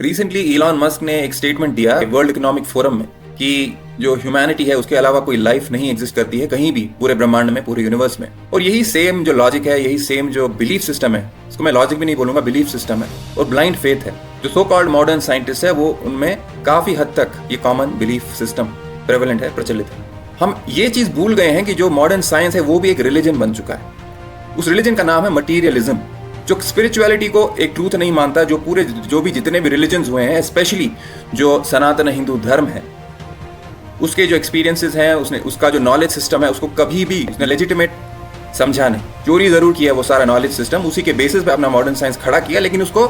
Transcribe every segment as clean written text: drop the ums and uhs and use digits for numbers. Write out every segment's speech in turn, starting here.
Recently Elon Musk ने एक statement दिया वर्ल्ड इकोनॉमिक फोरम में कि जो ह्यूमैनिटी है उसके अलावा कोई लाइफ नहीं एग्जिस्ट करती है कहीं भी, पूरे ब्रह्मांड में, पूरे यूनिवर्स में। और यही सेम जो लॉजिक है, यही सेम जो बिलीफ सिस्टम है, इसको मैं लॉजिक भी नहीं बोलूंगा, बिलीफ सिस्टम है और ब्लाइंड फेथ है। जो सो कॉल्ड मॉडर्न साइंटिस्ट है वो उनमें काफी हद तक ये कॉमन बिलीफ सिस्टम प्रेवलेंट है, प्रचलित है। हम ये चीज भूल गए हैं कि जो मॉडर्न साइंस है वो भी एक रिलीजन बन चुका है। उस रिलीजन का नाम है मटीरियलिज्म, जो स्पिरिचुअलिटी को एक ट्रूथ नहीं मानता। जो भी जितने भी रिलीजन्स हुए हैं, स्पेशली जो सनातन हिंदू धर्म है, उसके जो एक्सपीरियंसेस हैं, उसका जो नॉलेज सिस्टम है, उसको कभी भी उसने लेजिटिमेट समझा नहीं। चोरी जरूर किया वो सारा नॉलेज सिस्टम, उसी के बेसिस पे अपना मॉडर्न साइंस खड़ा किया, लेकिन उसको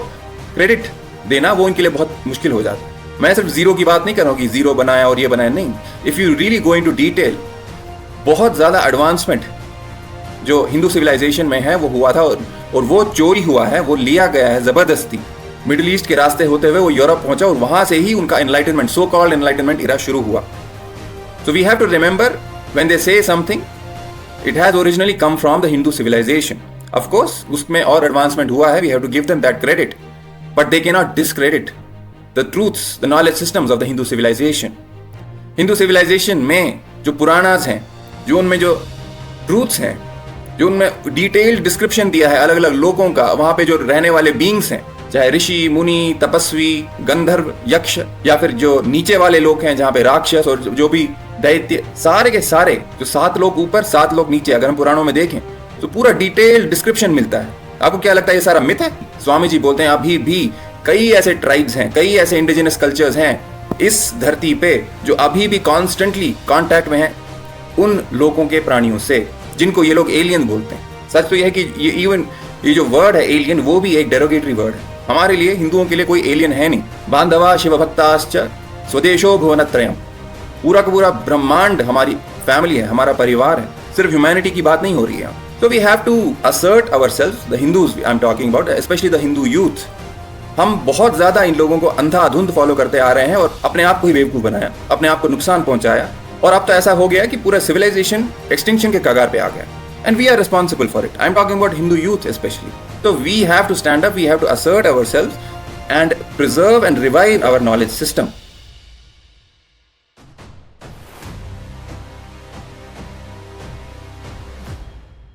क्रेडिट देना वो इनके लिए बहुत मुश्किल हो जाता है। मैं सिर्फ जीरो की बात नहीं कर रहा हूँ कि जीरो बनाया और ये बनाया, नहीं। If you really go into detail, बहुत ज्यादा एडवांसमेंट जो हिंदू सिविलाइजेशन में है वो हुआ था, और वो चोरी हुआ है, वो लिया गया है जबरदस्ती। मिडिल ईस्ट के रास्ते होते हुए वो यूरोप पहुंचा और वहां से ही उनका enlightenment, so called enlightenment era शुरू हुआ। So we have to remember when they say something, it has originally come from the Hindu civilization. Of course उसमें और एडवांसमेंट हुआ है, we have to give them that credit, but they can not discredit the truths, the knowledge systems of the Hindu civilization. Hindu civilization में जो पुराणास हैं, जो उनमें जो ट्रूथ्स हैं, जो उनमें डिटेल्ड डिस्क्रिप्शन दिया है अलग अलग लोगों का, वहां पे जो रहने वाले बींग्स हैं, चाहे ऋषि, मुनि, तपस्वी, गंधर्व, यक्ष, या फिर जो नीचे वाले लोग हैं जहां पे राक्षस और जो भी दैत्य, सारे के सारे, जो 7 लोग ऊपर 7 लोग नीचे, अगर हम पुराणों में देखें तो पूरा डिटेल्ड डिस्क्रिप्शन मिलता है। आपको क्या लगता है ये सारा मिथ है? स्वामी जी बोलते हैं अभी भी कई ऐसे ट्राइब्स हैं, कई ऐसे इंडिजिनस कल्चर्स हैं इस धरती पे जो अभी भी कॉन्स्टेंटली कॉन्टैक्ट में हैं उन लोगों के प्राणियों से, जिनको ये लोग एलियन बोलते हैं। सच तो यह है कि ये जो वर्ड है एलियन, वो भी एक डेरोगेटरी वर्ड है। हमारे लिए, हिंदुओं के लिए कोई एलियन है नहीं। बांधवा शिव भक्ताश्च स्वदेशो भुवनत्रयम्, पूरा का पूरा ब्रह्मांड हमारी फैमिली है, हमारा परिवार है। सिर्फ ह्यूमैनिटी की बात नहीं हो रही है। So we have to assert ourselves, the Hindus I'm talking about, especially the Hindu youth। हम बहुत ज्यादा इन लोगों को अंधाधुंध फॉलो करते आ रहे हैं और अपने आप को ही बेवकूफ बनाया, अपने आप को नुकसान पहुंचाया, और अब तो ऐसा हो गया कि पूरा सिविलाइजेशन एक्सटिंक्शन के कगार पे आ गया। And we are responsible for it. I am talking about Hindu youth specially. तो we have to stand up, we have to assert ourselves and preserve and revive our knowledge system.